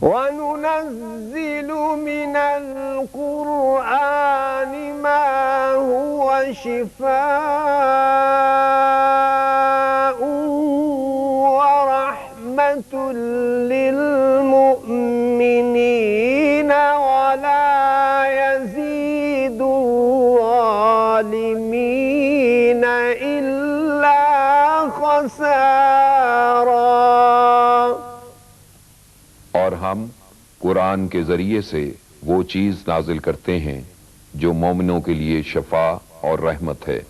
وَنُنَزِّلُ مِنَ الْقُرْآنِ مَا هُوَ شِفَاءٌ وَرَحْمَةٌ لِّلْمُؤْمِنِينَ وَلَا يَزِيدُ الظَّالِمِينَ إِلَّا خَسَارًا۔ اور ہم قرآن کے ذریعے سے وہ چیز نازل کرتے ہیں جو مومنوں کے لیے شفا اور رحمت ہے،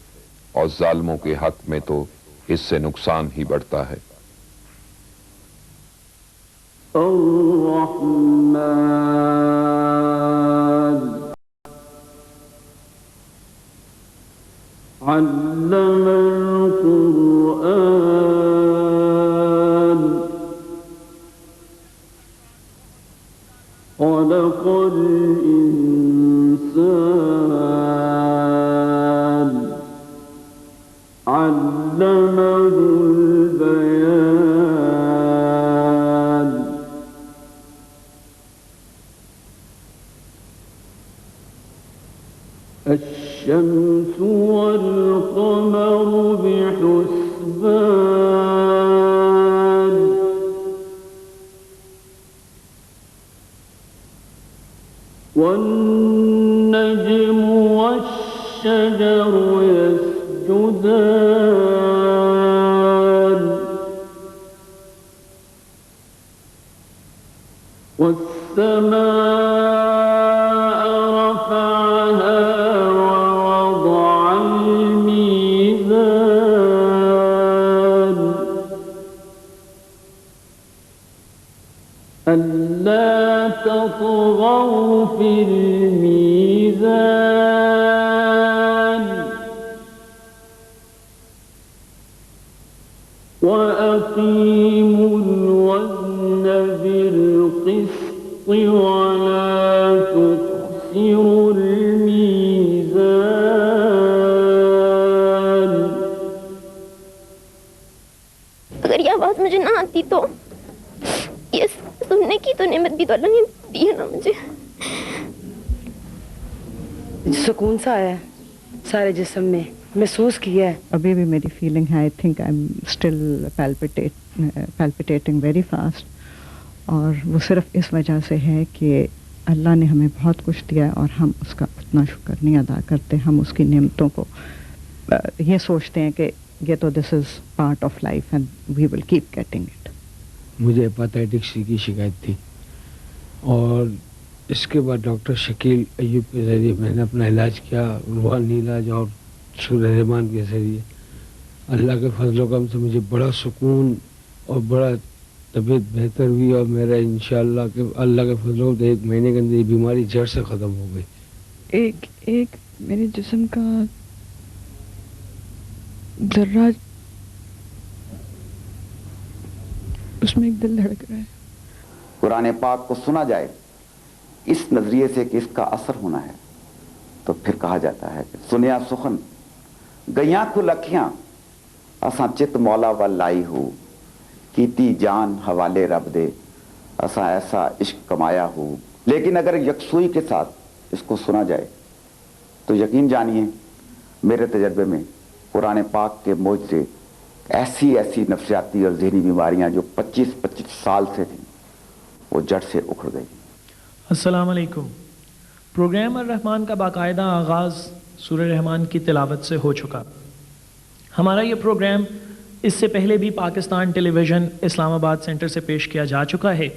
اور ظالموں کے حق میں تو اس سے نقصان ہی بڑھتا ہے۔ الرحمن علم القرآن خلق الإنسان علمه البيان الشمس والقمر بحسبان والنجم والشجر يسجدان والسماء رفعها ووضع الميزان ألا تطغوا في الميزان وأقيموا الوزن بالقسط ولا تخسروا الميزان۔ اگر یہ آواز مجھے نہ آتی تو یہ سننے کی تو نعمت بھی تو اللہ نے دی ہے نا مجھے۔ سکون سا آیا ہے سارے جسم میں، محسوس کیا ہے۔ ابھی بھی میری فیلنگ ہے، I think I am still palpitating very fast, اور وہ صرف اس وجہ سے ہے کہ اللہ نے ہمیں بہت کچھ دیا ہے اور ہم اس کا اتنا شکر نہیں ادا کرتے۔ ہم اس کی نعمتوں کو یہ سوچتے ہیں کہ یہ تو this is part of life and we will keep getting it. مجھے ہیپاٹائٹس سی کی شکایت تھی، اور اس کے بعد ڈاکٹر شکیل ایوب کے ذریعے میں نے اپنا علاج کیا، روحانی علاج اور سورہ رحمان کے ذریعے۔ اللہ کے فضل و کرم سے مجھے بڑا سکون اور بڑا طبیعت بہتر ہوئی، اور میرا انشاءاللہ کہ اللہ کے فضل و کرم سے 1 مہینے کے اندر یہ بیماری جڑ سے ختم ہو گئی۔ ایک میرے جسم کا ذرہ اس میں ایک دل دھڑک رہا ہے۔ قرآن پاک کو سنا جائے اس نظریے سے کہ اس کا اثر ہونا ہے، تو پھر کہا جاتا ہے کہ سنیا سخن گیاں کھل اکھیاں اساں چت مولا ول لائی ہو، کیتی جان حوالے رب دے اساں ایسا عشق کمایا ہو۔ لیکن اگر یکسوئی کے ساتھ اس کو سنا جائے تو یقین جانیے میرے تجربے میں قرآن پاک کے معجزے، ایسی نفسیاتی اور ذہنی بیماریاں جو 25 سال سے تھیں وہ جڑ سے اکھڑ گئی۔ السلام علیکم۔ پروگرام الرحمان کا باقاعدہ آغاز سورہ رحمان کی تلاوت سے ہو چکا۔ ہمارا یہ پروگرام اس سے پہلے بھی پاکستان ٹیلی ویژن اسلام آباد سینٹر سے پیش کیا جا چکا ہے،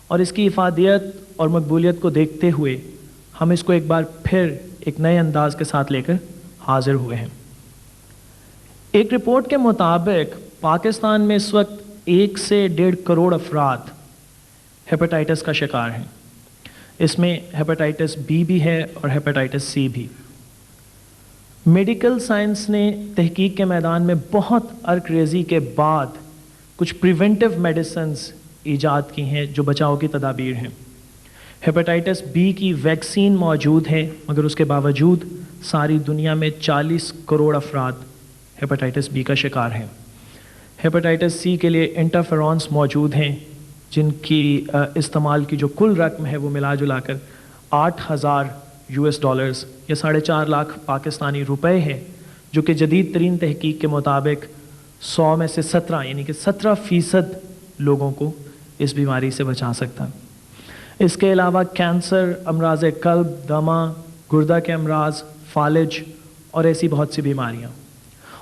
اور اس کی افادیت اور مقبولیت کو دیکھتے ہوئے ہم اس کو ایک بار پھر ایک نئے انداز کے ساتھ لے کر حاضر ہوئے ہیں۔ ایک رپورٹ کے مطابق پاکستان میں اس وقت 1 سے 1.5 کروڑ افراد ہیپاٹائٹس کا شکار ہیں۔ اس میں ہیپاٹائٹس بی بھی ہے اور ہیپاٹائٹس سی بھی۔ میڈیکل سائنس نے تحقیق کے میدان میں بہت عرق ریزی کے بعد کچھ پریونٹیو میڈیسنز ایجاد کی ہیں جو بچاؤ کی تدابیر ہیں۔ ہیپاٹائٹس بی کی ویکسین موجود ہے، مگر اس کے باوجود ساری دنیا میں 40 کروڑ افراد ہیپاٹائٹس بی کا شکار ہیں۔ ہیپاٹائٹس سی کے لیے انٹرفیرونس موجود ہیں جن کی استعمال کی جو کل رقم ہے وہ ملا جلا کر $8,000 یا 4.5 لاکھ پاکستانی روپے ہے، جو کہ جدید ترین تحقیق کے مطابق 100 میں سے 17 یعنی کہ 17% لوگوں کو اس بیماری سے بچا سکتا ہے۔ اس کے علاوہ کینسر، امراض قلب، دمہ، گردہ کے امراض، فالج اور ایسی بہت سی بیماریاں،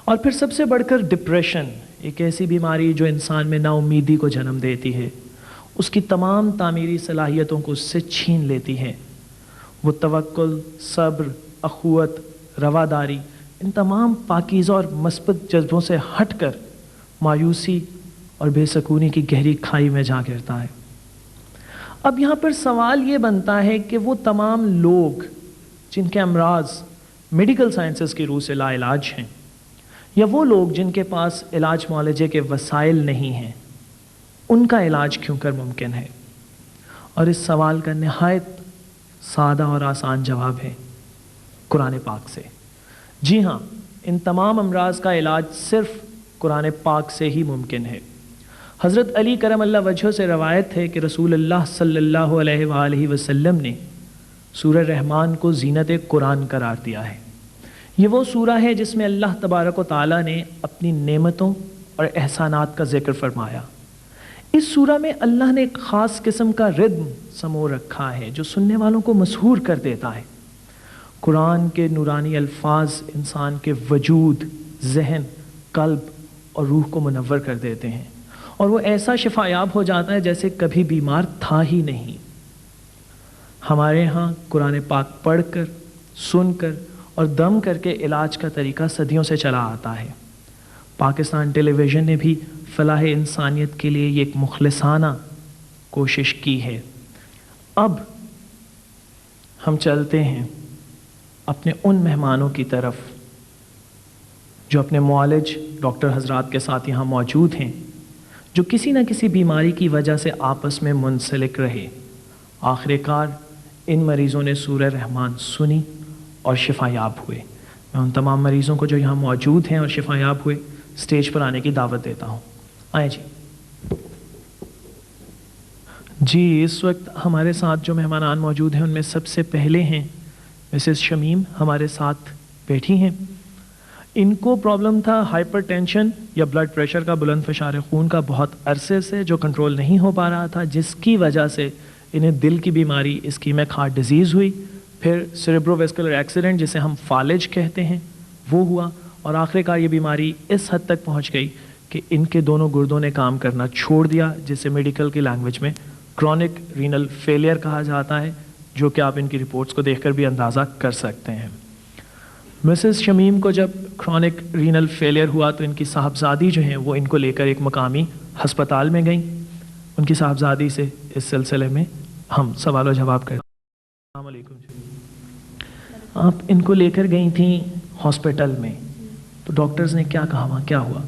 اور پھر سب سے بڑھ کر ڈپریشن، ایک ایسی بیماری جو انسان میں نا امیدی کو جنم دیتی ہے، اس کی تمام تعمیری صلاحیتوں کو اس سے چھین لیتی ہے۔ وہ توکل، صبر، اخوت، رواداری، ان تمام پاکیزہ اور مثبت جذبوں سے ہٹ کر مایوسی اور بے سکونی کی گہری کھائی میں جا گرتا ہے۔ اب یہاں پر سوال یہ بنتا ہے کہ وہ تمام لوگ جن کے امراض میڈیکل سائنسز کی روح سے لا علاج ہیں، یا وہ لوگ جن کے پاس علاج معالجے کے وسائل نہیں ہیں، ان کا علاج کیوں کر ممکن ہے؟ اور اس سوال کا نہایت سادہ اور آسان جواب ہے قرآن پاک سے۔ جی ہاں، ان تمام امراض کا علاج صرف قرآن پاک سے ہی ممکن ہے۔ حضرت علی کرم اللہ وجہہ سے روایت ہے کہ رسول اللہ صلی اللہ علیہ وآلہ وسلم نے سورہ رحمان کو زینت قرآن قرار دیا ہے۔ یہ وہ سورہ ہے جس میں اللہ تبارک و تعالیٰ نے اپنی نعمتوں اور احسانات کا ذکر فرمایا۔ اس سورہ میں اللہ نے ایک خاص قسم کا ردم سمو رکھا ہے جو سننے والوں کو مسحور کر دیتا ہے۔ قرآن کے نورانی الفاظ انسان کے وجود، ذہن، قلب اور روح کو منور کر دیتے ہیں، اور وہ ایسا شفا یاب ہو جاتا ہے جیسے کبھی بیمار تھا ہی نہیں۔ ہمارے ہاں قرآن پاک پڑھ کر، سن کر اور دم کر کے علاج کا طریقہ صدیوں سے چلا آتا ہے۔ پاکستان ٹیلی ویژن نے بھی فلاح انسانیت کے لیے یہ ایک مخلصانہ کوشش کی ہے۔ اب ہم چلتے ہیں اپنے ان مہمانوں کی طرف جو اپنے معالج ڈاکٹر حضرات کے ساتھ یہاں موجود ہیں، جو کسی نہ کسی بیماری کی وجہ سے آپس میں منسلک رہے۔ آخر کار ان مریضوں نے سورہ رحمان سنی اور شفا یاب ہوئے۔ میں ان تمام مریضوں کو جو یہاں موجود ہیں اور شفا یاب ہوئے سٹیج پر آنے کی دعوت دیتا ہوں۔ آئیں جی، اس وقت ہمارے ساتھ جو مہمانان موجود ہیں ان میں سب سے پہلے ہیں مسز شمیم، ہمارے ساتھ بیٹھی ہیں۔ ان کو پرابلم تھا ہائپر ٹینشن یا بلڈ پریشر کا، بلند فشار خون کا، بہت عرصے سے جو کنٹرول نہیں ہو پا رہا تھا، جس کی وجہ سے انہیں دل کی بیماری اسکیمک ہارٹ ڈیزیز ہوئی، پھر سیریبرو ویسکولر ایکسیڈنٹ جسے ہم فالج کہتے ہیں وہ ہوا، اور آخر کار یہ بیماری اس حد تک پہنچ گئی کہ ان کے دونوں گردوں نے کام کرنا چھوڑ دیا، جسے میڈیکل کی لینگویج میں کرونک رینل فیلئر کہا جاتا ہے، جو کہ آپ ان کی رپورٹس کو دیکھ کر بھی اندازہ کر سکتے ہیں۔ مسز شمیم کو جب کرونک رینل فیلئر ہوا تو ان کی صاحبزادی جو ہیں وہ ان کو لے کر ایک مقامی ہسپتال میں گئیں۔ ان کی صاحبزادی سے اس سلسلے میں ہم سوال و جواب کریں۔ السلام علیکم جی، آپ ان کو لے کر گئی تھیں ہاسپٹل میں، تو ڈاکٹرز نے کیا کہا، وہاں کیا ہوا؟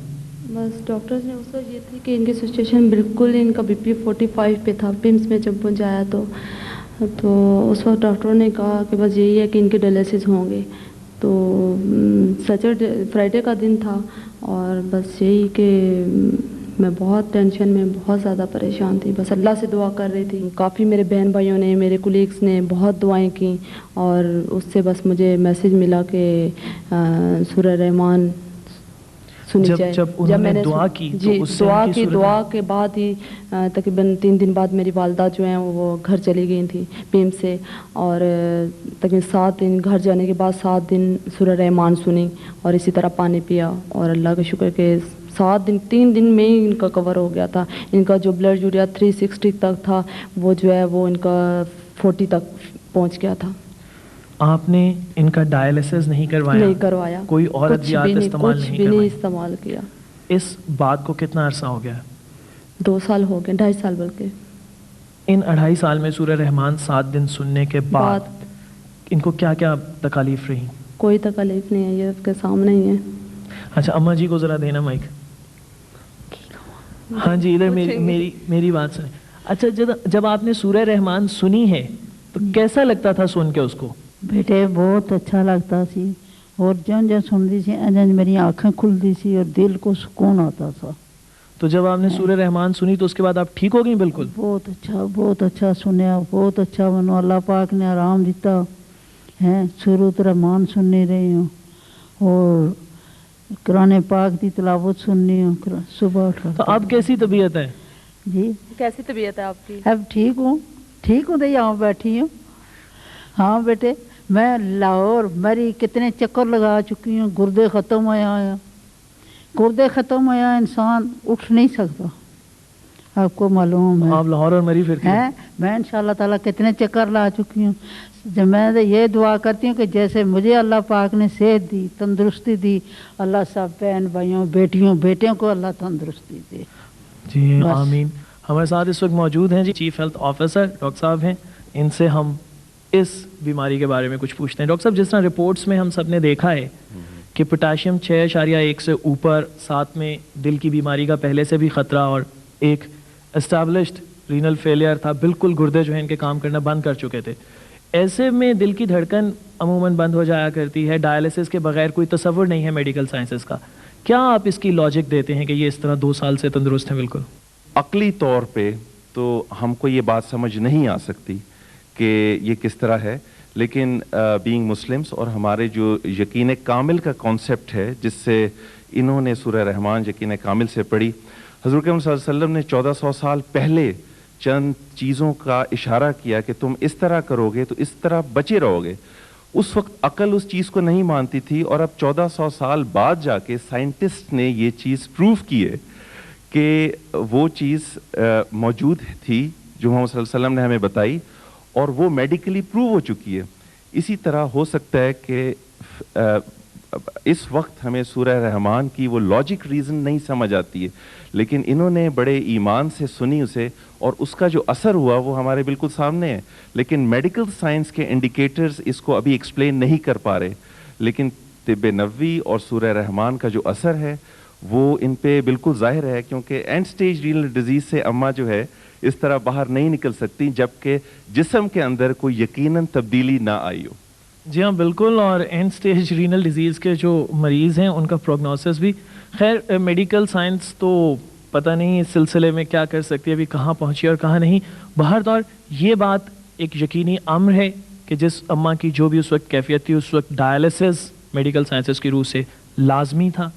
بس ڈاکٹرز نے اس وقت یہ تھی کہ ان کی سچویشن بالکل، ان کا بی پی 45 پہ تھا۔ پمس میں جب پہنچایا تو اس وقت ڈاکٹروں نے کہا کہ بس یہی ہے کہ ان کے ڈائلسس ہوں گے۔ تو فرائیڈے کا دن تھا، اور بس یہی کہ میں بہت ٹینشن میں، بہت زیادہ پریشان تھی، بس اللہ سے دعا کر رہی تھی۔ کافی میرے بہن بھائیوں نے، میرے کولیگس نے بہت دعائیں کی، اور اس سے بس مجھے میسج ملا کہ سورہ رحمان سنی جائے۔ جب میں نے دعا کی جی، دعا کے بعد ہی تقریباً 3 دن بعد میری والدہ جو ہیں وہ گھر چلی گئی تھیں پیم سے، اور تقریباً 7 دن گھر جانے کے بعد 7 دن سورہ رحمان سنی، اور اسی طرح پانی پیا، اور اللہ کا شکر کہ 7 دن 3 دن میں ہی ان کا کور ہو گیا تھا۔ ان کا جو بلڈ یوریا 360 تک تھا، وہ جو ہے وہ ان کا 40 تک پہنچ گیا تھا۔ آپ نے ان کا ڈائلسس نہیں کروایا؟ نہیں کروایا، کوئی اور ادویات استعمال نہیں کروائی؟ نہیں استعمال کیا۔ اس بات کو کتنا عرصہ ہو گیا؟ 2 سال ہو گئے، 2.5 سال بلکہ۔ ان 2.5 سال میں سورہ رحمان 7 دن سننے کے بعد ان کو کیا کیا تکالیف رہی؟ کوئی تکالیف نہیں ہے، یہ آپ کے سامنے ہی ہے۔ اچھا، اماں جی کو ذرا دینا مائک۔ ہاں جی، ادھر میری بات سنیں۔ اچھا، جب آپ نے سورہ رحمان سنی ہے تو کیسا لگتا تھا سن کے اس کو؟ بیٹے بہت اچھا لگتا سی، اور جن سنتی سی انج میری آنکھیں کھلتی سی اور دل کو سکون آتا تھا۔ تو جب آپ نے سورہ رحمان سنی تو اس کے بعد آپ ٹھیک ہو گئی بالکل؟ بہت اچھا سنیا, بہت اچھا منو, اللہ پاک نے آرام دیتا ہے. سورۃ رحمان سننی رہی ہوں اور قرآن پاک کی تلاوت سننی ہوں صبح اٹھ. تو اب کیسی طبیعت ہے جی؟ کیسی طبیعت ہے آپ کی؟ اب ٹھیک ہوں تو یہاں بیٹھی ہوں. ہاں بیٹے, میں لاہور مری کتنے چکر لگا چکی ہوں, گردے ختم ہویا انسان اٹھ نہیں سکتا, آپ کو معلوم ہے. آپ لاہور اور مری پھرتی ہیں؟ میں انشاءاللہ تعالیٰ کتنے چکر لا چکی ہوں. جب میں یہ دعا کرتی ہوں کہ جیسے مجھے اللہ پاک نے صحت دی, تندرستی دی, اللہ سب بہن بھائیوں بیٹیوں کو اللہ تندرستی دے. جی آمین. ہمارے ساتھ اس وقت موجود ہیں جی چیف ہیلتھ آفیسر ڈاکٹر صاحب ہیں, ان سے ہم اس بیماری کے بارے میں کچھ پوچھتے ہیں. ڈاکٹر صاحب, جس طرح رپورٹس میں ہم سب نے دیکھا ہے کہ پوٹاشیم 6.1 سے اوپر, ساتھ میں دل کی بیماری کا پہلے سے بھی خطرہ اور ایک اسٹیبلشڈ رینل فیلئر تھا, بالکل گردے جو ہیں ان کے کام کرنا بند کر چکے تھے. ایسے میں دل کی دھڑکن عموماً بند ہو جایا کرتی ہے, ڈائلسس کے بغیر کوئی تصور نہیں ہے میڈیکل سائنسز کا. کیا آپ اس کی لاجک دیتے ہیں کہ یہ اس طرح 2 سال سے تندرست ہیں بالکل؟ عقلی طور پہ تو ہم کو یہ بات سمجھ نہیں آ سکتی کہ یہ کس طرح ہے, لیکن بینگ مسلمس اور ہمارے جو یقین کامل کا کانسیپٹ ہے جس سے انہوں نے سورہ رحمان یقین کامل سے پڑھی, حضور کریم صلی اللہ علیہ وسلم نے 1400 سال پہلے چند چیزوں کا اشارہ کیا کہ تم اس طرح کرو گے تو اس طرح بچے رہو گے. اس وقت عقل اس چیز کو نہیں مانتی تھی, اور اب 1400 سال بعد جا کے سائنٹسٹ نے یہ چیز پروف کی ہے کہ وہ چیز موجود تھی جو محمد صلی اللہ علیہ وسلم نے ہمیں بتائی, اور وہ میڈیکلی پروو ہو چکی ہے. اسی طرح ہو سکتا ہے کہ اس وقت ہمیں سورہ رحمان کی وہ لاجک ریزن نہیں سمجھ آتی ہے, لیکن انہوں نے بڑے ایمان سے سنی اسے, اور اس کا جو اثر ہوا وہ ہمارے بالکل سامنے ہے. لیکن میڈیکل سائنس کے انڈیکیٹرز اس کو ابھی ایکسپلین نہیں کر پا رہے, لیکن طب نبوی اور سورہ رحمان کا جو اثر ہے وہ ان پہ بالکل ظاہر ہے, کیونکہ اینڈ سٹیج رینل ڈیزیز سے اماں جو ہے اس طرح باہر نہیں نکل سکتی جبکہ جسم کے اندر کوئی یقیناً تبدیلی نہ آئی ہو. جی ہاں بالکل, اور اینڈ سٹیج رینل ڈیزیز کے جو مریض ہیں ان کا پروگنوسس بھی, خیر میڈیکل سائنس تو پتہ نہیں اس سلسلے میں کیا کر سکتی ہے, ابھی کہاں پہنچی اور کہاں نہیں. بہرحال یہ بات ایک یقینی امر ہے کہ جس اماں کی جو بھی اس وقت کیفیت تھی, اس وقت ڈائلسس میڈیکل سائنسز کی روح سے لازمی تھا.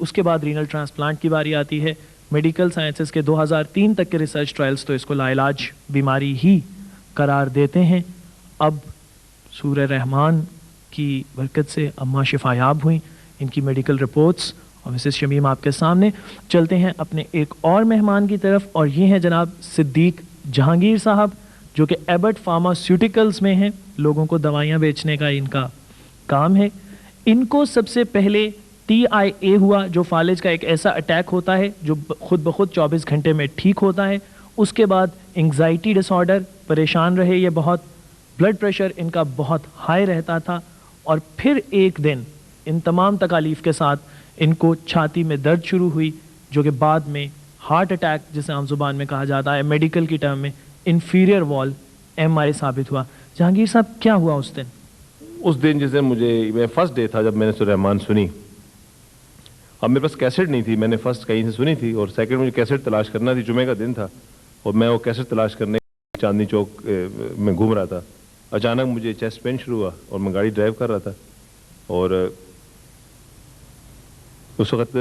اس کے بعد رینل ٹرانسپلانٹ کی باری آتی ہے. میڈیکل سائنسز کے 2003 تک کے ریسرچ ٹرائلز تو اس کو لا علاج بیماری ہی قرار دیتے ہیں. اب سورہ رحمان کی برکت سے اماں شفایاب ہوئیں, ان کی میڈیکل رپورٹس اور مسز شمیم آپ کے سامنے. چلتے ہیں اپنے ایک اور مہمان کی طرف, اور یہ ہیں جناب صدیق جہانگیر صاحب, جو کہ ایبٹ فارماسیوٹیکلز میں ہیں, لوگوں کو دوائیاں بیچنے کا ان کا کام ہے. ان کو سب سے پہلے TIA ہوا, جو فالج کا ایک ایسا اٹیک ہوتا ہے جو خود بخود 24 گھنٹے میں ٹھیک ہوتا ہے. اس کے بعد انگزائٹی ڈس آرڈر, پریشان رہے یہ بہت, بلڈ پریشر ان کا بہت ہائی رہتا تھا, اور پھر ایک دن ان تمام تکالیف کے ساتھ ان کو چھاتی میں درد شروع ہوئی, جو کہ بعد میں ہارٹ اٹیک جسے عام زبان میں کہا جاتا ہے, میڈیکل کی ٹرم میں انفیریئر وال MRI ثابت ہوا. جہانگیر صاحب کیا ہوا اس دن؟ اس دن جس دن میں فرسٹ ڈے تھا جب میں نے سورہ رحمان سنی. اب میرے پاس کیسٹ نہیں تھی, میں نے فرسٹ کہیں سے سنی تھی, اور سیکنڈ مجھے کیسٹ تلاش کرنا تھی. جمعے کا دن تھا اور میں وہ کیسٹ تلاش کرنے چاندنی چوک میں گھوم رہا تھا. اچانک مجھے چیسٹ پین شروع ہوا اور میں گاڑی ڈرائیو کر رہا تھا, اور اس وقت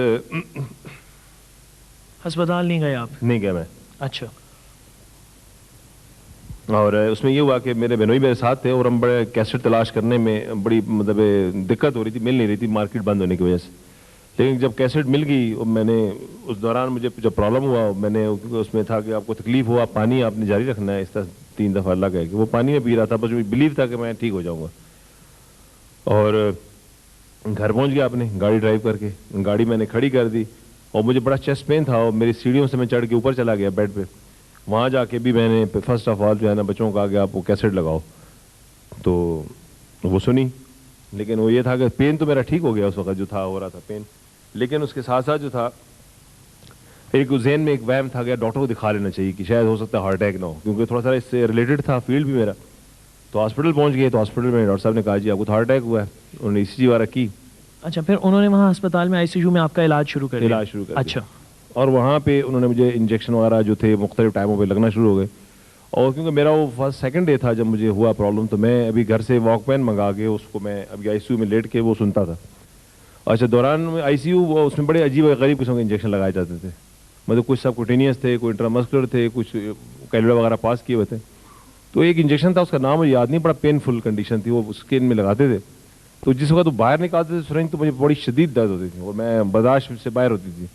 ہسپتال نہیں گئے آپ؟ نہیں گیا میں. اچھا. اور اس میں یہ ہوا کہ میرے بہنوئی میرے ساتھ تھے, اور ہم بڑے کیسٹ تلاش کرنے میں بڑی مطلب دقت ہو رہی تھی, مل نہیں رہی تھی مارکیٹ بند ہونے کی وجہ سے. لیکن جب کیسٹ مل گئی, اور میں نے اس دوران مجھے جب پرابلم ہوا, میں نے اس میں تھا کہ آپ کو تکلیف ہوا, پانی آپ نے جاری رکھنا ہے, اس طرح 3 دفعہ اللہ کہے کہ وہ پانی میں پی رہا تھا, بس مجھے بلیو تھا کہ میں ٹھیک ہو جاؤں گا. اور گھر پہنچ گیا اپنے گاڑی ڈرائیو کر کے, گاڑی میں نے کھڑی کر دی, اور مجھے بڑا چیسٹ پین تھا, اور میری سیڑھیوں سے میں چڑھ کے اوپر چلا گیا بیڈ پہ. وہاں جا کے بھی میں نے فرسٹ آف آل جو ہے نا بچوں کو کہا کہ آپ وہ کیسٹ لگاؤ, تو وہ سنی. لیکن وہ یہ تھا کہ پین تو میرا ٹھیک ہو گیا اس وقت جو تھا, ہو رہا تھا پین, لیکن اس کے ساتھ ساتھ جو تھا ایک ذہن میں ایک وہم تھا کہ ڈاکٹر کو دکھا لینا چاہیے کہ شاید ہو سکتا ہے ہارٹ اٹیک نہ ہو, کیونکہ تھوڑا سا اس سے ریلیٹڈ تھا فیلڈ بھی میرا. تو ہاسپٹل پہنچ گئے, تو ہاسپٹل میں ڈاکٹر صاحب نے کہا جی آپ کو ہارٹ اٹیک ہوا ہے, انہوں نے ECG وغیرہ کی. اچھا, پھر انہوں نے وہاں ہسپتال میں ICU میں آپ کا علاج شروع کر دیا؟ علاج شروع کر دیا. اچھا. اور وہاں پہ انہوں نے مجھے انجیکشن وغیرہ جو تھے مختلف ٹائموں پہ لگنا شروع ہو گئے. اور کیونکہ میرا وہ فرسٹ سیکنڈ ڈے تھا جب مجھے ہوا پرابلم, تو میں ابھی گھر سے واک مین منگا کے اس کو میں ابھی آئی سی یو میں لیٹ کے وہ سنتا تھا. اچھا, دوران آئی سی یو وہ اس میں بڑے عجیب و غریب قسم کے انجیکشن لگائے جاتے تھے, مطلب کچھ سب کوٹینیس تھے, کوئی انٹرامسکولر تھے, کچھ کیلولا وغیرہ پاس کیے ہوئے تھے. تو ایک انجیکشن تھا, اس کا نام مجھے یاد نہیں, بڑا پینفل کنڈیشن تھی, وہ اسکن میں لگاتے تھے. تو جس وقت وہ باہر نکالتے تھے سرنج تو مجھے بڑی شدید درد ہوتی تھی اور میں برداشت سے باہر ہوتی تھی.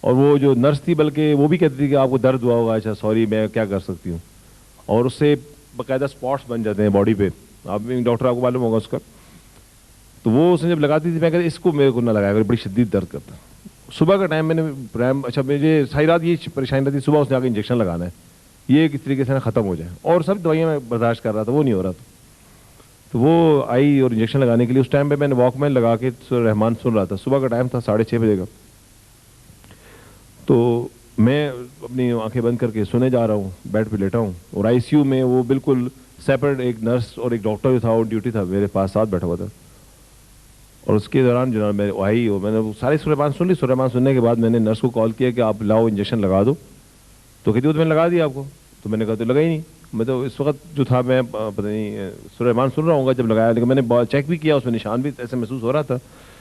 اور وہ جو نرس تھی بلکہ وہ بھی کہتی تھی کہ آپ کو درد ہوا ہوگا. اچھا سوری, میں کیا کر سکتی ہوں. اور اس سے باقاعدہ اسپاٹس بن جاتے ہیں باڈی پہ, آپ ڈاکٹر آپ کو معلوم ہوگا اس کا. تو وہ اس نے جب لگاتی تھی میں کہتے اس کو میرے کو نہ لگایا, بڑی شدید درد کرتا. صبح کا ٹائم میں نے اچھا مجھے ساری رات یہ پریشانی رہتی, صبح اس نے آ کے انجیکشن لگانا ہے, یہ کس طریقے سے ختم ہو جائے. اور سب دوائیاں میں برداشت کر رہا تھا, وہ نہیں ہو رہا تھا. تو وہ آئی اور انجیکشن لگانے کے لیے اس ٹائم پہ میں نے واک مین لگا کے سورہ رحمان سن رہا تھا. صبح کا ٹائم تھا 6:30 بجے کا. تو میں اپنی آنکھیں بند کر کے سونے جا رہا ہوں, بیڈ پہ لیٹا ہوں, اور آئی سی یو میں وہ بالکل سیپریٹ ایک نرس اور ایک ڈاکٹر جو تھا وہ ڈیوٹی تھا میرے پاس ساتھ بیٹھا ہوا تھا. اور اس کے دوران جو میں آئی اور میں نے ساری سورہ رحمان سن لی. سورہ رحمان سننے کے بعد میں نے نرس کو کال کیا کہ آپ لاؤ انجیکشن لگا دو. تو کہتی وہ تو میں نے لگا دیا آپ کو. تو میں نے کہا تو لگا ہی نہیں. میں تو اس وقت جو تھا میں پتہ نہیں سورہ رحمان سن رہا ہوں گا جب لگایا, لیکن میں نے چیک بھی کیا, اس میں نشان بھی ایسے محسوس ہو رہا تھا,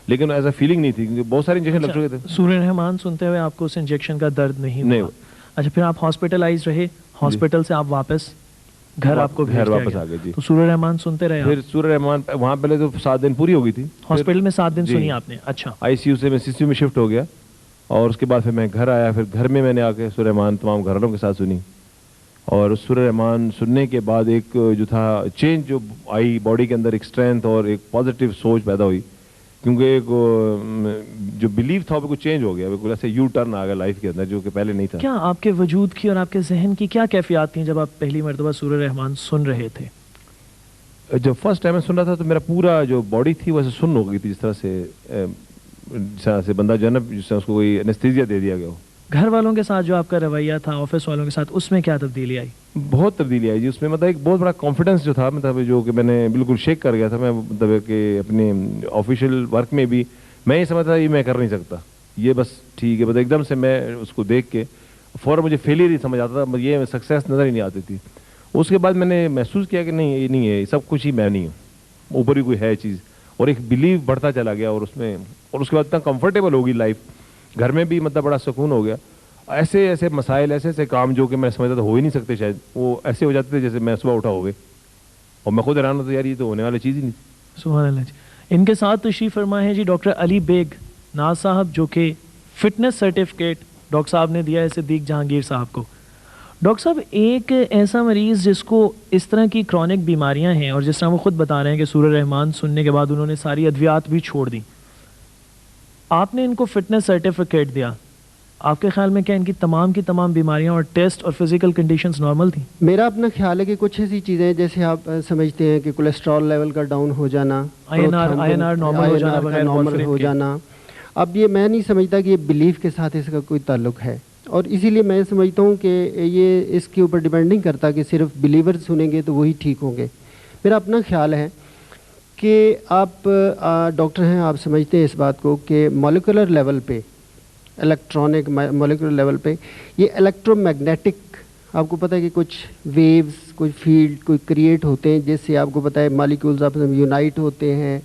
لیکن ایسا فیلنگ نہیں تھی کیونکہ بہت سارے انجیکشن لگ چکے تھے. سورہ رحمان سنتے ہوئے آپ کو اس انجیکشن کا درد نہیں ہوا؟ اچھا, پھر آپ ہاسپٹلائز رہے, ہاسپٹل سے آپ واپس گھر آپ کو گھر واپس آ گئے. جی, تو سورہ رحمان سنتے رہے. پھر سورہ رحمان وہاں پہلے تو 7 دن پوری ہو گئی تھی, ہاسپٹل میں 7 دن سنی آپ نے. اچھا, آئی سی یو سے میں سی سی یو میں شفٹ ہو گیا, اور اس کے بعد پھر میں گھر آیا. پھر گھر میں نے آ کے سورہ رحمان تمام گھر والوں کے ساتھ سنی. اور اس سورہ رحمان سننے کے بعد ایک جو تھا چینج جو آئی باڈی کے اندر, ایک اسٹرینتھ اور ایک پازیٹیو سوچ پیدا ہوئی, کیونکہ ایک جو بلیف تھا وہ بالکل چینج ہو گیا, بالکل ایسے یو ٹرن آ گیا لائف کے اندر جو کہ پہلے نہیں تھا. کیا آپ کے وجود کی اور آپ کے ذہن کی کیا کیفیات تھیں جب آپ پہلی مرتبہ سورہ رحمان سن رہے تھے؟ جب فرسٹ ٹائم میں سن رہا تھا تو میرا پورا جو باڈی تھی ویسے سن ہو گئی تھی, جس طرح سے بندہ جو ہے نا, جس طرح اس کو کوئی انیستھیزیا دے دیا گیا ہو. گھر والوں کے ساتھ جو آپ کا رویہ تھا, آفس والوں کے ساتھ, اس میں کیا تبدیلی آئی؟ بہت تبدیلی آئی جی. اس میں مطلب ایک بہت بڑا کانفیڈنس جو تھا, مطلب جو کہ میں نے بالکل شیک کر گیا تھا. میں مطلب کہ اپنے آفیشیل ورک میں بھی میں یہ سمجھتا یہ میں کر نہیں سکتا, یہ بس ٹھیک ہے. مطلب ایک دم سے میں اس کو دیکھ کے فوراً مجھے فیلئر ہی سمجھ آتا تھا, یہ سکسیس نظر ہی نہیں آتی تھی. اس کے بعد میں نے محسوس کیا کہ نہیں, یہ نہیں ہے, سب کچھ ہی میں نہیں ہوں, اوپر ہی کوئی ہے چیز. اور ایک بلیو بڑھتا چلا گیا, اور اس میں اور اس کے بعد اتنا کمفرٹیبل ہوگی لائف, گھر میں بھی مطلب بڑا سکون ہو گیا. ایسے ایسے مسائل, ایسے ایسے کام جو کہ میں سمجھتا تھا ہو ہی نہیں سکتے شاید, وہ ایسے ہو جاتے تھے جیسے میں صبح اٹھا ہو گئے, اور میں خود حیران ہوتا یار یہ تو ہونے والی چیز ہی نہیں. سبحان اللہ جی. ان کے ساتھ تشریف فرما ہے جی ڈاکٹر علی بیگ ناز صاحب, جو کہ فٹنس سرٹیفکیٹ ڈاکٹر صاحب نے دیا ہے صدیق جہانگیر صاحب کو. ڈاکٹر صاحب, ایک ایسا مریض جس کو اس طرح کی کرونک بیماریاں ہیں, اور جس طرح وہ خود بتا رہے ہیں کہ سورہ رحمان سننے کے بعد انہوں نے ساری ادویات بھی چھوڑ دیں, آپ نے ان کو فٹنس سرٹیفکیٹ دیا, آپ کے خیال میں کیا ان کی تمام بیماریاں اور ٹیسٹ اور فزیکل کنڈیشنز نارمل تھیں؟ میرا اپنا خیال ہے کہ کچھ ایسی چیزیں جیسے آپ سمجھتے ہیں کہ کولیسٹرول لیول کا ڈاؤن ہو جانا, INR نارمل ہو جانا, اب یہ میں نہیں سمجھتا کہ یہ بلیف کے ساتھ اس کا کوئی تعلق ہے. اور اسی لیے میں سمجھتا ہوں کہ یہ اس کے اوپر ڈیپینڈ نہیں کرتا کہ صرف بلیور سنیں گے تو وہی ٹھیک ہوں گے. میرا اپنا خیال ہے کہ آپ ڈاکٹر ہیں, آپ سمجھتے ہیں اس بات کو کہ مالیکولر لیول پہ, الیکٹرانک مالیکولر لیول پہ یہ الیکٹرو میگنیٹک, آپ کو پتہ ہے کہ کچھ ویوز, کوئی فیلڈ کوئی کریٹ ہوتے ہیں جس سے آپ کو پتہ ہے مالیکولز آپ یونائٹ ہوتے ہیں.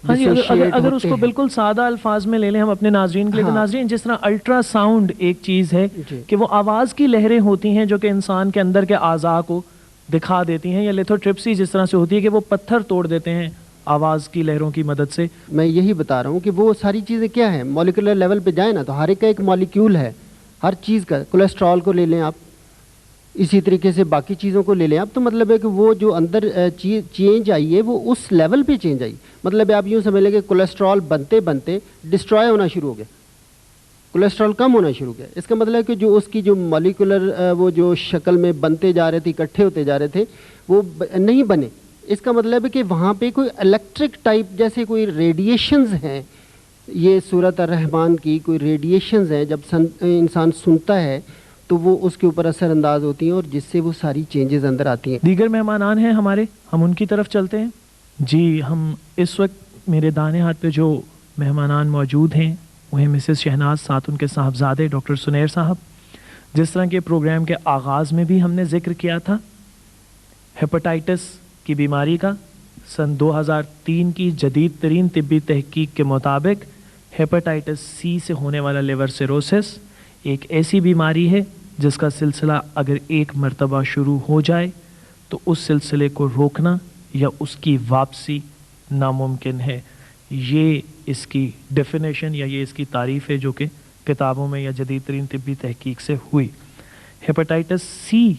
ہاں جی, اگر اس کو بالکل سادہ الفاظ میں لے لیں ہم اپنے ناظرین کے لیے, تو ناظرین جس طرح الٹرا ساؤنڈ ایک چیز ہے کہ وہ آواز کی لہریں ہوتی ہیں جو کہ انسان کے اندر کے اعضاء کو دکھا دیتی ہیں, یا لیتھوٹرپسی جس طرح سے ہوتی ہے کہ وہ پتھر توڑ دیتے ہیں آواز کی لہروں کی مدد سے. میں یہی بتا رہا ہوں کہ وہ ساری چیزیں کیا ہیں, مالیکولر لیول پہ جائیں نا تو ہر ایک کا ایک مالیکیول ہے ہر چیز کا. کولیسٹرول کو لے لیں آپ, اسی طریقے سے باقی چیزوں کو لے لیں آپ, تو مطلب ہے کہ وہ جو اندر چینج آئی ہے وہ اس لیول پہ چینج آئی. مطلب ہے آپ یوں سمجھ لیں کہ کولیسٹرول بنتے بنتے ڈسٹروائے ہونا شروع ہو گیا, کولیسٹرول کم ہونا شروع ہو گیا. اس کا مطلب ہے کہ جو اس کی جو مالیکولر وہ جو شکل میں بنتے جا رہے تھے, اکٹھے ہوتے جا رہے تھے, وہ نہیں بنے. اس کا مطلب ہے کہ وہاں پہ کوئی الیکٹرک ٹائپ جیسے کوئی ریڈیشنز ہیں, یہ سورۃ الرحمان کی کوئی ریڈیشنز ہیں, جب انسان سنتا ہے تو وہ اس کے اوپر اثر انداز ہوتی ہیں اور جس سے وہ ساری چینجز اندر آتی ہیں. دیگر مہمانان ہیں ہمارے, ہم ان کی طرف چلتے ہیں. جی, ہم اس وقت میرے دانے ہاتھ پہ جو مہمانان موجود ہیں وہ ہیں مسز شہناز, ساتھ ان کے صاحبزادے ڈاکٹر سنیر صاحب. جس طرح کے پروگرام کے آغاز میں بھی ہم نے ذکر کیا تھا ہیپاٹائٹس کی بیماری کا, سن 2003 کی جدید ترین طبی تحقیق کے مطابق ہیپاٹائٹس سی سے ہونے والا لیور سیروسس ایک ایسی بیماری ہے جس کا سلسلہ اگر ایک مرتبہ شروع ہو جائے تو اس سلسلے کو روکنا یا اس کی واپسی ناممکن ہے. یہ اس کی ڈیفینیشن یا یہ اس کی تعریف ہے جو کہ کتابوں میں یا جدید ترین طبی تحقیق سے ہوئی. ہیپاٹائٹس سی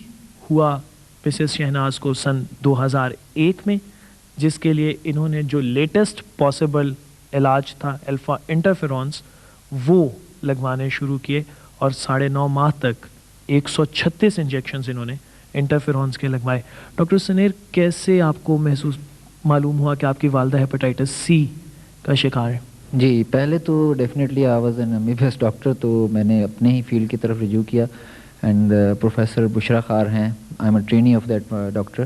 ہوا مسز شہناز کو سن 2001 میں, جس کے لیے انہوں نے جو لیٹسٹ پاسبل علاج تھا الفا انٹرفیرونس وہ لگوانے شروع کیے, اور 9.5 ماہ تک 136 انجیکشنز انہوں نے انٹرفیرونس کے لگوائے. ڈاکٹر سنیر, کیسے آپ کو محسوس معلوم ہوا کہ آپ کی والدہ ہیپاٹائٹس سی کا شکار ہے؟ جی, پہلے تو definitely I was an MBBS doctor, تو میں نے اپنے ہی فیلڈ کی طرف رجوع کیا. اینڈ پروفیسر بشرا خار ہیں, I am a trainee of that doctor,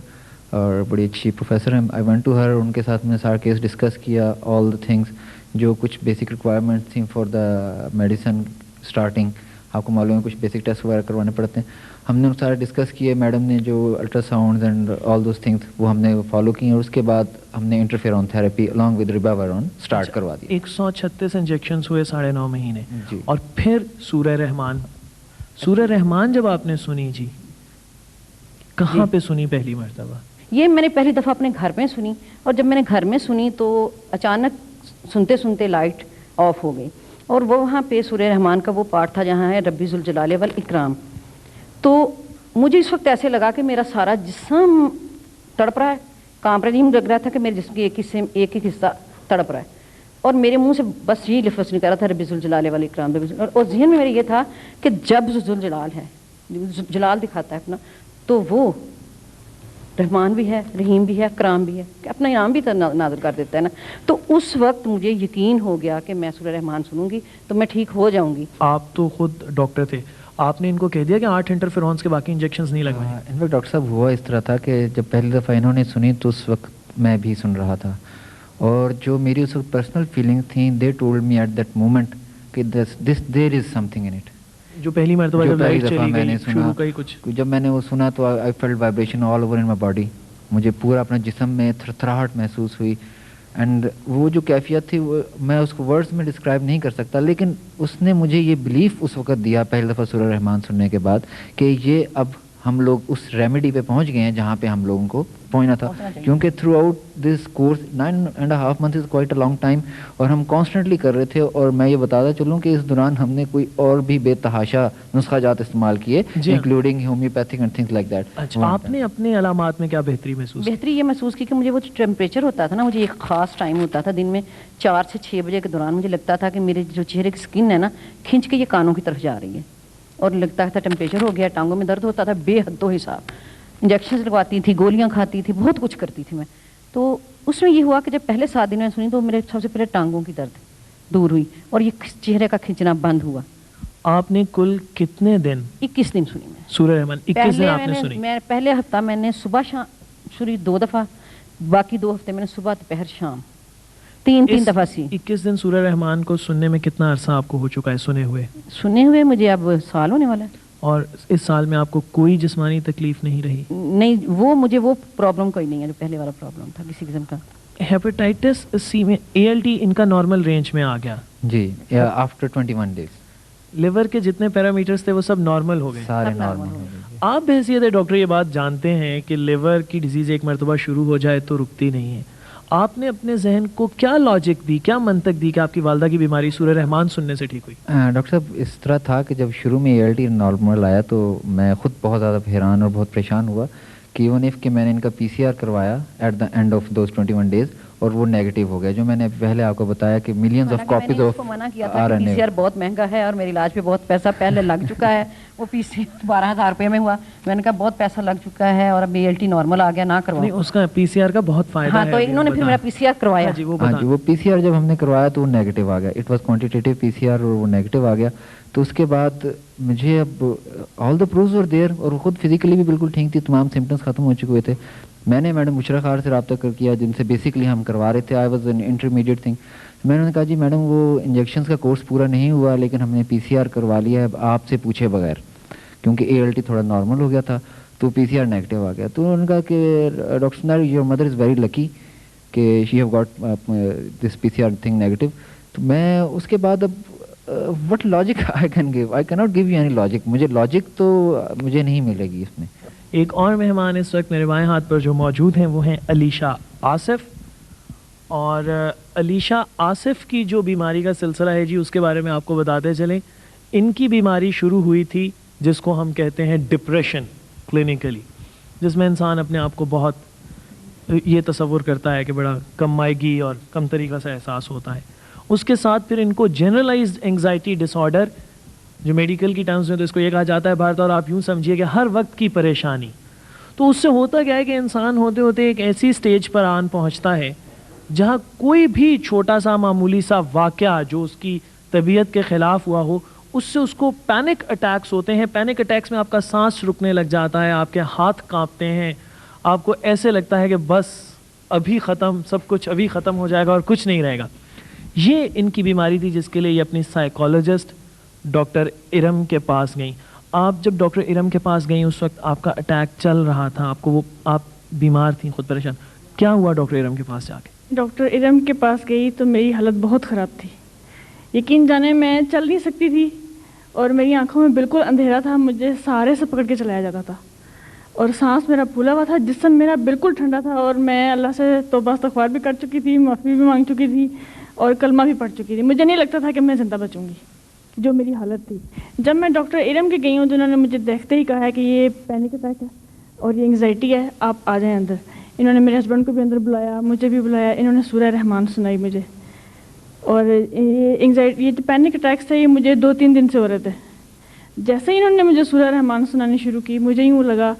اور بڑی اچھی پروفیسر ہیں. آئی وینٹ ٹو ہر, ان کے ساتھ میں سارا کیس ڈسکس کیا, آل دا تھنگس جو کچھ بیسک ریکوائرمنٹس تھیں فار دا میڈیسن اسٹارٹنگ. آپ کو معلوم ہے کچھ بیسک ٹیسٹ وغیرہ کروانے پڑتے ہیں. ہم نے سارے ڈسکس کیے, میڈم نے جو ultra sounds and all those things وہ ہم نے فالو کی, اور اس کے بعد ہم نے انٹرفیرون تھراپی الانگ ود ریباویرون اسٹارٹ کروا دی. 136 انجیکشنز ہوئے 9.5 مہینے, اور پھر سورہ رحمان جب آپ نے سنی جی, کہاں پہ سنی پہلی مرتبہ؟ یہ میں نے پہلی دفعہ اپنے گھر میں سنی, اور جب میں نے گھر میں سنی تو اچانک سنتے سنتے لائٹ آف ہو گئی, اور وہ وہاں پہ سورہ رحمان کا وہ پارٹ تھا جہاں ہے ربی ذوالجلال والاکرام. تو مجھے اس وقت ایسے لگا کہ میرا سارا جسم تڑپ رہا ہے, کانپ رہا ہے. مجھے لگ رہا تھا کہ میرے جسم کی ایک حصہ تڑپ رہا ہے, اور میرے منہ سے بس یہی لفظ نکل رہا تھا ربی ذوالجلال والاکرام. اور ذہن میں میرے یہ تھا کہ جب ذوالجلال ہے, جلال دکھاتا ہے اپنا, تو وہ رحمان بھی ہے, رحیم بھی ہے, کرام بھی ہے, کہ اپنا انعام بھی نازل کر دیتا ہے نا. تو اس وقت مجھے یقین ہو گیا کہ میں سورہ رحمان سنوں گی تو میں ٹھیک ہو جاؤں گی. آپ تو خود ڈاکٹر تھے, آپ نے ان کو کہہ دیا کہ 8 انٹرفیرونس کے باقی انجیکشنز نہیں لگوائیں؟ انفیکٹ ڈاکٹر صاحب ہوا اس طرح تھا کہ جب پہلی دفعہ انہوں نے سنی تو اس وقت میں بھی سن رہا تھا, اور جو میری اس وقت پرسنل فیلنگ تھیں, they told me at that moment کہ there is some thing in it. جو پہلی مرتبہ جب لائٹ چلی گئی شروع کئی کچھ, جب میں نے وہ سنا تو I felt vibration all over in my body. مجھے پورا اپنا جسم میں تھرتھراہٹ محسوس ہوئی, اینڈ وہ جو کیفیت تھی وہ میں اس کو ورڈز میں ڈسکرائب نہیں کر سکتا, لیکن اس نے مجھے یہ بلیف اس وقت دیا پہلی دفعہ سورہ رحمان سننے کے بعد کہ یہ اب ہم لوگ اس ریمیڈی پہ پہنچ گئے ہیں جہاں پہ ہم لوگوں کو پہنچنا تھا. کیونکہ through out this course 9.5 months is quite a long time, اور ہم کانسٹنٹلی کر رہے تھے. اور میں یہ بتاتا چلوں کہ اس دوران ہم نے کوئی اور بھی بے تحاشا نسخہ جات استعمال کیے, including homeopathic and things like that. اچھا, آپ نے اپنے علامات میں کیا بہتری محسوس؟ بہتری یہ محسوس کی کہ مجھے وہ ٹیمپریچر ہوتا تھا نا, مجھے ایک خاص ٹائم ہوتا تھا دن میں 4 سے 6 بجے کے دوران, مجھے لگتا تھا کہ میرے جو چہرے کی اسکن ہے نا کھینچ کے یہ کانوں کی طرف جا رہی ہے, اور لگتا تھا ٹیمپریچر ہو گیا, ٹانگوں میں درد ہوتا تھا بے حد و حساب. انجیکشنز لگواتی تھی, گولیاں کھاتی تھی, بہت کچھ کرتی تھی میں. تو اس میں یہ ہوا کہ جب پہلے 7 دن میں سنی تو میرے سب سے پہلے ٹانگوں کی درد دور ہوئی, اور یہ چہرے کا کھینچنا بند ہوا. آپ نے کل کتنے دن؟ 21 دن سنی میں سورہ رحمان. 21 دن آپ نے سنی؟ میں پہلے ہفتہ میں نے صبح شام سنی 2 دفعہ, باقی 2 ہفتے میں نے صبح دوپہر شام 3 دفعہ سی. 21 دن سورہ رحمان کو سننے میں کتنا عرصہ آپ کو ہو چکا ہے سنے ہوئے؟ مجھے اب سال ہونے والا ہے. اور اس سال میں آپ کو کوئی جسمانی تکلیف نہیں رہی؟ نہیں, مجھے وہ پرابلم کوئی نہیں ہے جو پہلے والا پرابلم تھا کسی قسم کا. ہیپاٹائٹس سی میں ALT ان کا نارمل رینج میں آ گیا جی آفٹر 21 days. لیور کے جتنے پیرامیٹرز تھے وہ سب نارمل ہو گئے, سارے نارمل ہو گئے. آپ بحیثیت ڈاکٹر یہ بات جانتے ہیں کہ لیور کی ڈیزیز ایک مرتبہ شروع ہو جائے تو رکتی نہیں ہے. آپ نے اپنے ذہن کو کیا لاجک دی, کیا منطق دی کہ آپ کی والدہ کی بیماری سورہ رحمان سننے سے ٹھیک ہوئی؟ ڈاکٹر صاحب اس طرح تھا کہ جب شروع میں ALT نارمل آیا تو میں خود بہت زیادہ حیران اور بہت پریشان ہوا کہ ایون ایف کہ میں نے ان کا PCR کروایا at the end of those 21 days, اور وہ نیگیٹو ہو گیا. جو میں نے پہلے آپ کو بتایا کہ ملینز آف کاپیز آف منع کیا تھا کہ PCR بہت مہنگا ہے اور میرے علاج پہ بہت پیسہ پہلے لگ چکا ہے. وہ PCR 12,000 روپے میں ہوا. میں نے کہا بہت پیسہ لگ چکا ہے اور اب ALT نارمل آ گیا, نہ کرواؤ. اس کا PCR کا بہت فائدہ ہے. ہاں, تو انہوں نے پھر میرا PCR کروایا. ہاں جی, وہ PCR جب ہم نے کروایا تو وہ نیگیٹو آ گیا. اٹ واز کوانٹیٹیو PCR اور وہ نیگیٹو آ گیا. تو اس کے بعد مجھے اب آل دا پروفز ور دیئر, اور خود فزیکلی بھی بالکل ٹھیک تھی, تمام سمٹمس ختم ہو چکے تھے. میں نے میڈم بشرا خار سے رابطہ کیا جن سے بیسکلی ہم کروا رہے تھے. I was an intermediate thing. میں نے کہا جی میڈم وہ انجیکشنز کا کورس پورا نہیں ہوا لیکن ہم نے PCR کروا لیا ہے آپ سے پوچھے بغیر, کیونکہ ALT تھوڑا نارمل ہو گیا تھا تو PCR نیگیٹو آ گیا. تو انہوں نے کہا کہ ڈاکٹر سنار your mother is very lucky کہ she have got this PCR thing negative. تو میں اس کے بعد اب what logic I can give, I کی not give you any logic, مجھے لاجک تو مجھے نہیں ملے گی اس میں. ایک اور مہمان اس وقت میرے بائیں ہاتھ پر جو موجود ہیں وہ ہیں علیشہ آصف, اور علیشہ آصف کی جو بیماری کا سلسلہ ہے جی اس کے بارے میں آپ کو بتاتے چلیں. ان کی بیماری شروع ہوئی تھی جس کو ہم کہتے ہیں ڈپریشن کلینکلی, جس میں انسان اپنے آپ کو بہت یہ تصور کرتا ہے کہ بڑا کم مائگی اور کم طریقہ سے احساس ہوتا ہے. اس کے ساتھ پھر ان کو جنرلائزڈ انگزائٹی ڈس آرڈر, جو میڈیکل کی ٹرمز میں تو اس کو یہ کہا جاتا ہے بھارت, اور آپ یوں سمجھیے کہ ہر وقت کی پریشانی. تو اس سے ہوتا کیا ہے کہ انسان ہوتے ہوتے ایک ایسی سٹیج پر آن پہنچتا ہے جہاں کوئی بھی چھوٹا سا معمولی سا واقعہ جو اس کی طبیعت کے خلاف ہوا ہو, اس سے اس کو پینک اٹیکس ہوتے ہیں. پینک اٹیکس میں آپ کا سانس رکنے لگ جاتا ہے, آپ کے ہاتھ کانپتے ہیں, آپ کو ایسے لگتا ہے کہ بس ابھی ختم, سب کچھ ابھی ختم ہو جائے گا اور کچھ نہیں رہے گا. یہ ان کی بیماری تھی جس کے لیے یہ اپنی سائیکالوجسٹ ڈاکٹر ارم کے پاس گئیں. آپ جب ڈاکٹر ارم کے پاس گئیں اس وقت آپ کا اٹیک چل رہا تھا, آپ کو وہ آپ بیمار تھیں, خود پریشان. کیا ہوا ڈاکٹر ارم کے پاس جا کے؟ ڈاکٹر ارم کے پاس گئی تو میری حالت بہت خراب تھی. یقین جانے میں چل نہیں سکتی تھی اور میری آنکھوں میں بالکل اندھیرا تھا, مجھے سہارے سے پکڑ کے چلایا جاتا تھا اور سانس میرا پھولا ہوا تھا, جسم میرا بالکل ٹھنڈا تھا. اور میں اللہ سے توبہ استغفار بھی کر چکی تھی, معافی بھی مانگ چکی تھی اور کلمہ بھی پڑھ چکی تھی. مجھے نہیں لگتا تھا کہ میں زندہ بچوں گی, جو میری حالت تھی. جب میں ڈاکٹر ارم کے گئی ہوں تو انہوں نے مجھے دیکھتے ہی کہا ہے کہ یہ پینک اٹیک ہے اور یہ انگزائٹی ہے, آپ آ جائیں اندر. انہوں نے میرے ہسبینڈ کو بھی اندر بلایا, مجھے بھی بلایا. انہوں نے سورہ رحمان سنائی مجھے, اور یہ انگزائٹی, یہ جو پینک اٹیکس تھے یہ مجھے 2-3 دن سے ہو رہے تھے. جیسے ہی انہوں نے مجھے سورہ رحمان سنانی شروع کی, مجھے یوں لگا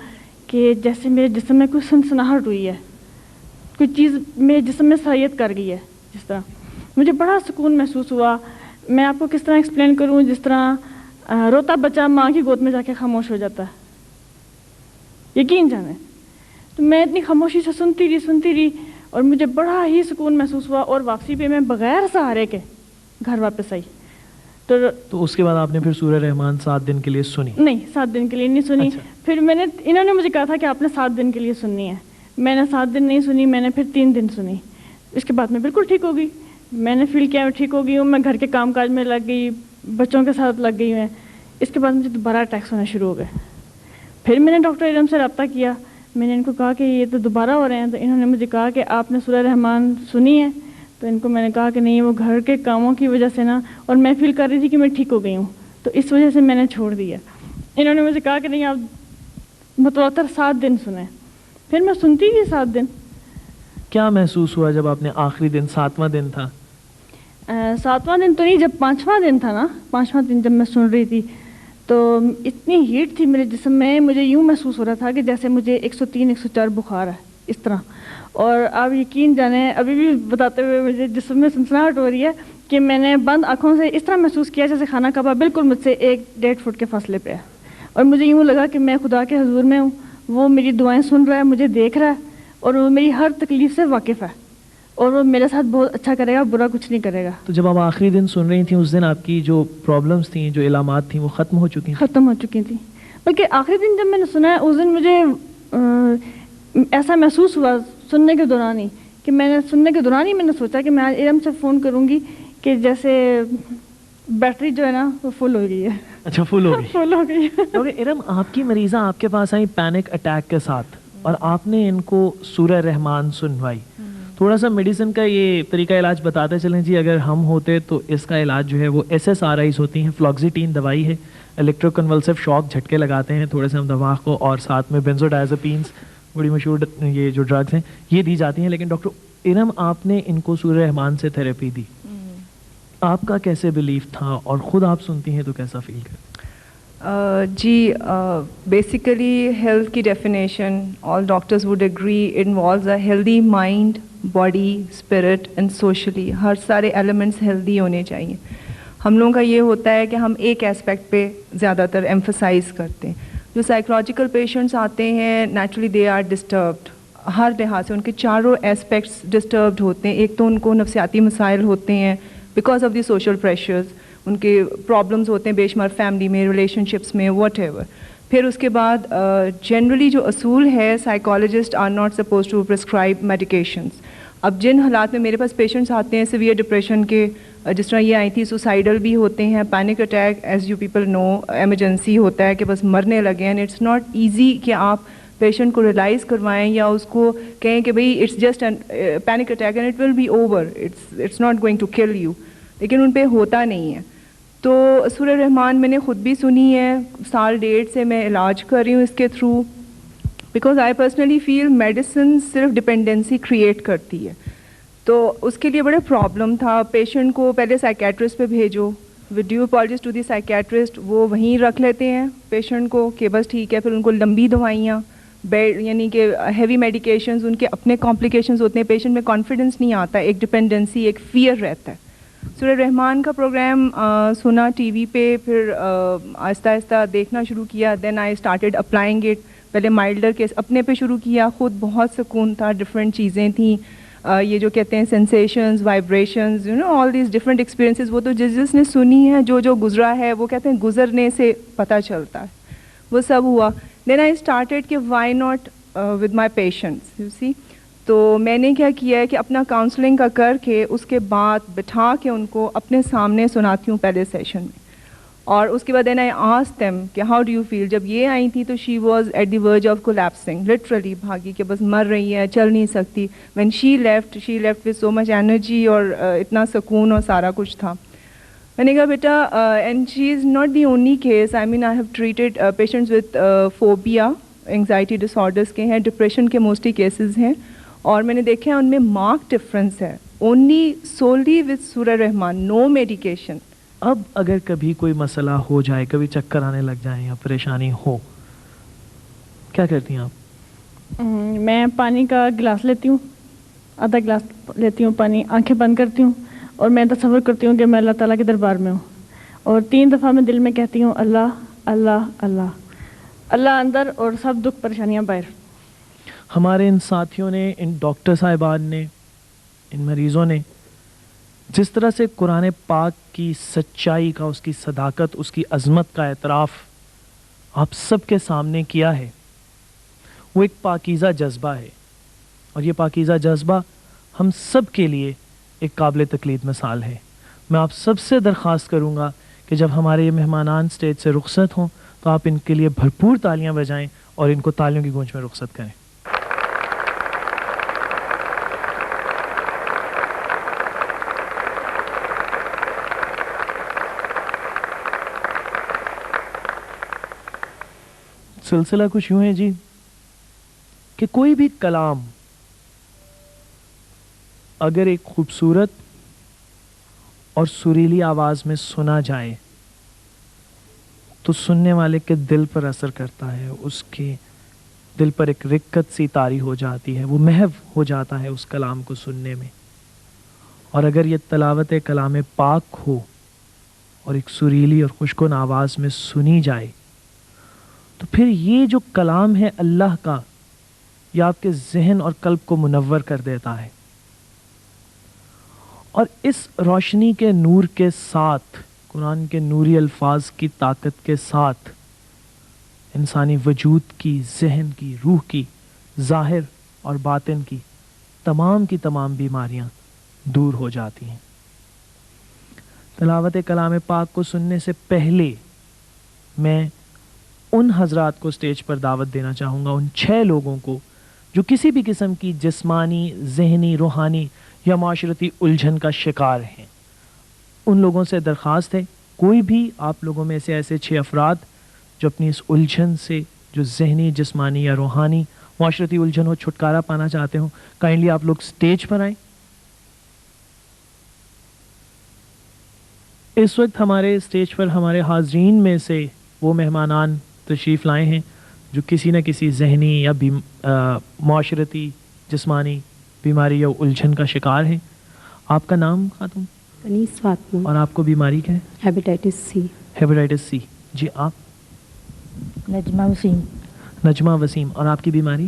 کہ جیسے میرے جسم میں کوئی سنسناہٹ ہوئی ہے, کوئی چیز میرے جسم میں سرایت کر گئی ہے. جس طرح مجھے بڑا سکون محسوس ہوا. میں آپ کو کس طرح ایکسپلین کروں, جس طرح روتا بچہ ماں کی گود میں جا کے خاموش ہو جاتا ہے, یقین جانے. تو میں اتنی خاموشی سے سنتی رہی اور مجھے بڑا ہی سکون محسوس ہوا. اور واپسی پہ میں بغیر سہارے کے گھر واپس آئی. تو اس کے بعد آپ نے پھر سورہ رحمان 7 دن کے لیے سنی؟ نہیں, 7 دن کے لیے نہیں سنی. پھر انہوں نے مجھے کہا تھا کہ آپ نے 7 دن کے لیے سننی ہے. میں نے 7 دن نہیں سنی, میں نے پھر 3 دن سنی. اس کے بعد میں بالکل ٹھیک ہو گئی. میں نے فیل کیا میں ٹھیک ہو گئی ہوں. میں گھر کے کام کاج میں لگ گئی, بچوں کے ساتھ لگ گئی میں. اس کے بعد مجھے دوبارہ اٹیکس ہونا شروع ہو گئے. پھر میں نے ڈاکٹر ارم سے رابطہ کیا. میں نے ان کو کہا کہ یہ تو دوبارہ ہو رہے ہیں. تو انہوں نے مجھے کہا کہ آپ نے سورہ رحمان سنی ہے؟ تو ان کو میں نے کہا کہ نہیں, وہ گھر کے کاموں کی وجہ سے نا, اور میں فیل کر رہی تھی کہ میں ٹھیک ہو گئی ہوں, تو اس وجہ سے میں نے چھوڑ دیا. انہوں نے مجھے کہا کہ نہیں, آپ متواتر 7 دن سنیں. پھر میں سنتی تھی 7 دن. کیا محسوس ہوا جب آپ نے آخری دن 7واں دن تھا؟ 7واں دن تو نہیں, جب 5واں دن تھا نا, 5واں دن جب میں سن رہی تھی تو اتنی ہیٹ تھی میرے جسم میں, مجھے یوں محسوس ہو رہا تھا کہ جیسے مجھے 103-104 بخار ہے, اس طرح. اور آپ یقین جانیں ابھی بھی بتاتے ہوئے مجھے جسم میں سنسناہٹ ہو رہی ہے کہ میں نے بند آنکھوں سے اس طرح محسوس کیا جیسے خانہ کعبہ بالکل مجھ سے 1-1.5 فٹ کے فاصلے پہ ہے. اور مجھے یوں لگا کہ میں خدا کے حضور میں ہوں, وہ میری دعائیں سن رہا ہے, مجھے دیکھ رہا ہے, اور وہ میری ہر تکلیف سے واقف ہے, اور وہ میرے ساتھ بہت اچھا کرے گا, برا کچھ نہیں کرے گا. تو جب آپ آخری دن سن رہی تھیں اس دن آپ کی جو پرابلمس تھیں, جو علامات تھیں, وہ ختم ہو چکی تھیں؟ ختم ہو چکی تھیں. بلکہ آخری دن جب میں نے سنا ہے اس دن مجھے ایسا محسوس ہوا سننے کے دوران ہی کہ میں نے سوچا کہ میں آج ارم سے فون کروں گی کہ جیسے بیٹری جو ہے نا وہ فل ہو گئی ہے. اچھا, فل ہو گئی. فل ہو گئی. ڈاکٹر ارم, آپ کی مریضہ آپ کے پاس آئی پینک اٹیک کے ساتھ اور آپ نے ان کو سورہ رحمان سنوائی. تھوڑا سا میڈیسن کا یہ طریقہ علاج بتاتے چلیں جی. اگر ہم ہوتے تو اس کا علاج جو ہے وہ SSRIs ہوتی ہیں, فلاکسیٹین دوائی ہے, الیکٹرو کنولسو شاک جھٹکے لگاتے ہیں تھوڑے سے ہم دماغ کو, اور ساتھ میں بینزوڈائزپینس بڑی مشہور یہ جو ڈرگس ہیں یہ دی جاتی ہیں. لیکن ڈاکٹر ارم آپ نے ان کو سورہ رحمان سے تھراپی دی, آپ کا کیسے بلیف تھا اور خود آپ سنتی ہیں تو کیسا فیل کرتے؟ جی, بیسیکلی ہیلتھ کی definition all doctors would agree involves a healthy mind, body, spirit and socially. ہر سارے ایلیمنٹس ہیلدی ہونے چاہیے. ہم لوگوں کا یہ ہوتا ہے کہ ہم ایک اسپیکٹ پہ زیادہ تر ایمفسائز کرتے ہیں. جو سائیکولوجیکل پیشنٹس آتے ہیں نیچرلی دے آر ڈسٹربڈ, ہر لحاظ سے ان کے چاروں ایسپیکٹس ڈسٹربڈ ہوتے ہیں. ایک تو ان کو نفسیاتی مسائل ہوتے ہیں because of the social pressures, ان کے پرابلمز ہوتے ہیں بے شمار فیملی میں, ریلیشن شپس میں, واٹ ایور. پھر اس کے بعد جنرلی جو اصول ہے, psychologist are not suppose to prescribe medications. اب جن حالات میں میرے پاس پیشنٹس آتے ہیں سیویئر ڈپریشن کے, جس طرح یہ آئی تھی, سوسائڈل بھی ہوتے ہیں, panic attack, as you people know, emergency ہوتا ہے کہ بس مرنے لگے ہیں. اٹس ناٹ ایزی کہ آپ پیشنٹ کو ریلائز کروائیں یا اس کو کہیں کہ بھئی it's just panic attack and it will be over, it's not going to kill you, لیکن ان پہ ہوتا نہیں ہے. تو سورہ رحمان میں نے خود بھی سنی ہے, 1.5 سال سے میں علاج کر رہی ہوں اس کے through, because I personally feel medicine صرف ڈپینڈنسی کریٹ کرتی ہے. تو اس کے لیے بڑے پرابلم تھا. پیشنٹ کو پہلے سائیکیٹرسٹ پہ بھیجو, with due apologies to the psychiatrist, وہ وہیں رکھ لیتے ہیں پیشنٹ کو کہ بس ٹھیک ہے. پھر ان کو لمبی دوائیاں, بیڈ یعنی کہ ہیوی میڈیکیشنز, ان کے اپنے کمپلیکیشنز ہوتے ہیں, پیشنٹ میں کانفیڈنس نہیں آتا, ایک ڈپینڈنسی, ایک فیئر رہتا ہے. سورہ رحمان کا پروگرام سنا ٹی وی پہ, پھر آہستہ آہستہ دیکھنا شروع کیا. دین آئی اسٹارٹیڈ اپلائنگ اٹ. پہلے مائلڈر کیس اپنے پہ شروع کیا, خود بہت سکون تھا, ڈفرینٹ چیزیں تھیں, یہ جو کہتے ہیں sensations, vibrations, all these different experiences. وہ تو جس نے سنی ہے, جو گزرا ہے, وہ کہتے ہیں گزرنے سے پتہ چلتا ہے, وہ سب ہوا. دین آئی اسٹارٹیڈ کہ why not with my patients, you see. تو میں نے کیا کیا ہے کہ اپنا کاؤنسلنگ کا کر کے اس کے بعد بٹھا کے ان کو اپنے سامنے سناتی ہوں پہلے سیشن میں, اور اس کے بعد دین آئی آسک دیم کہ ہاؤ ڈو یو فیل. جب یہ آئی تھی تو she was at the verge of collapsing, literally بھاگی کہ بس مر رہی ہے, چل نہیں سکتی. When she left with so much energy, اور اتنا سکون اور سارا کچھ تھا. میں نے کہا بیٹا, and she is not the only case, I mean I have treated patients with phobia, anxiety disorders کے ہیں, ڈپریشن کے موسٹلی کیسز ہیں, اور میں نے دیکھا ہے ان میں مارک ڈفرینس ہے, اونلی سوللی وتھ سورہ رحمان, نو میڈیکیشن. اب اگر کبھی کوئی مسئلہ ہو جائے, کبھی چکر آنے لگ جائیں یا پریشانی ہو, کیا کرتی ہیں آپ؟ میں پانی کا گلاس لیتی ہوں, آدھا گلاس لیتی ہوں پانی, آنکھیں بند کرتی ہوں, اور میں تصور کرتی ہوں کہ میں اللہ تعالیٰ کے دربار میں ہوں, اور 3 دفعہ میں دل میں کہتی ہوں اللہ اللہ اللہ, اللہ اندر اور سب دکھ پریشانیاں باہر. ہمارے ان ساتھیوں نے, ان ڈاکٹر صاحبان نے, ان مریضوں نے جس طرح سے قرآن پاک کی سچائی کا, اس کی صداقت, اس کی عظمت کا اعتراف آپ سب کے سامنے کیا ہے, وہ ایک پاکیزہ جذبہ ہے, اور یہ پاکیزہ جذبہ ہم سب کے لیے ایک قابل تقلید مثال ہے. میں آپ سب سے درخواست کروں گا کہ جب ہمارے یہ مہمانان اسٹیج سے رخصت ہوں تو آپ ان کے لیے بھرپور تالیاں بجائیں اور ان کو تالیوں کی گونج میں رخصت کریں. سلسلہ کچھ یوں ہے جی کہ کوئی بھی کلام اگر ایک خوبصورت اور سریلی آواز میں سنا جائے تو سننے والے کے دل پر اثر کرتا ہے, اس کے دل پر ایک رکت سی طاری ہو جاتی ہے, وہ محو ہو جاتا ہے اس کلام کو سننے میں. اور اگر یہ تلاوت کلام پاک ہو اور ایک سریلی اور خوشگوار آواز میں سنی جائے تو پھر یہ جو کلام ہے اللہ کا, یہ آپ کے ذہن اور قلب کو منور کر دیتا ہے, اور اس روشنی کے نور کے ساتھ, قرآن کے نوری الفاظ کی طاقت کے ساتھ انسانی وجود کی, ذہن کی, روح کی, ظاہر اور باطن کی تمام بیماریاں دور ہو جاتی ہیں. تلاوت کلام پاک کو سننے سے پہلے میں ان حضرات کو اسٹیج پر دعوت دینا چاہوں گا, ان 6 لوگوں کو جو کسی بھی قسم کی جسمانی, ذہنی, روحانی یا معاشرتی الجھن کا شکار ہیں. ان لوگوں سے درخواست ہے, کوئی بھی آپ لوگوں میں سے ایسے 6 افراد جو اپنی اس الجھن سے, جو ذہنی, جسمانی یا روحانی معاشرتی الجھن ہو, چھٹکارا پانا چاہتے ہوں, کائنڈلی آپ لوگ اسٹیج پر آئیں. اس وقت ہمارے اسٹیج پر ہمارے حاضرین میں سے وہ مہمانان تشریف لائے ہیں جو کسی نہ کسی ذہنی یا معاشرتی, جسمانی بیماری یا الجھن کا شکار ہیں. آپ کا نام خاتون؟ کنیز فاطمہ. اور آپ کو بیماری کیا ہے؟ ہیپیٹائٹس سی. ہیپیٹائٹس سی. جی آپ؟ نجمہ وسیم. نجمہ وسیم. اور آپ کی بیماری؟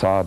7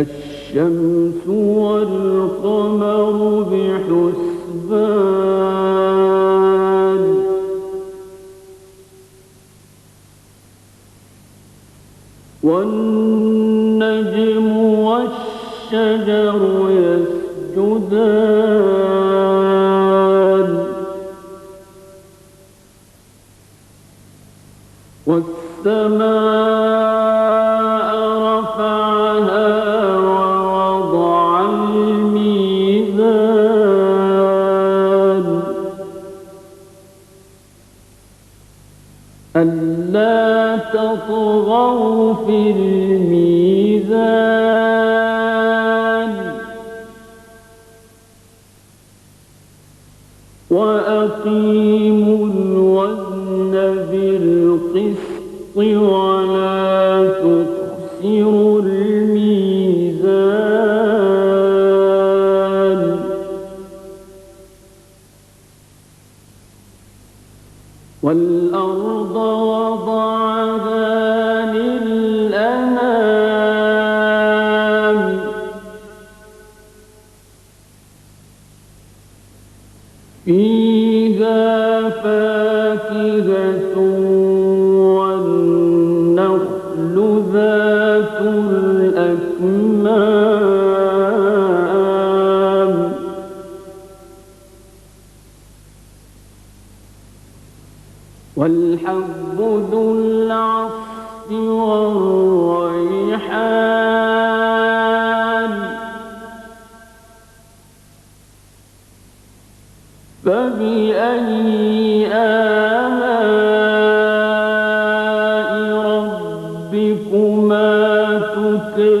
الشمس والقمر بحسبان والنجم والشجر يسجدان والسماء رفعها ووضع الميزان ألا تطغوا في الميزان وأقيموا الوزن بالقسط ولا تخسروا الميزان والأرض وضعها للأنام فيها فاكهة والنخل ذات الأكمام والحب ذو العصف والريحان فبأي آلاء ربكما تكذبان।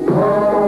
Allah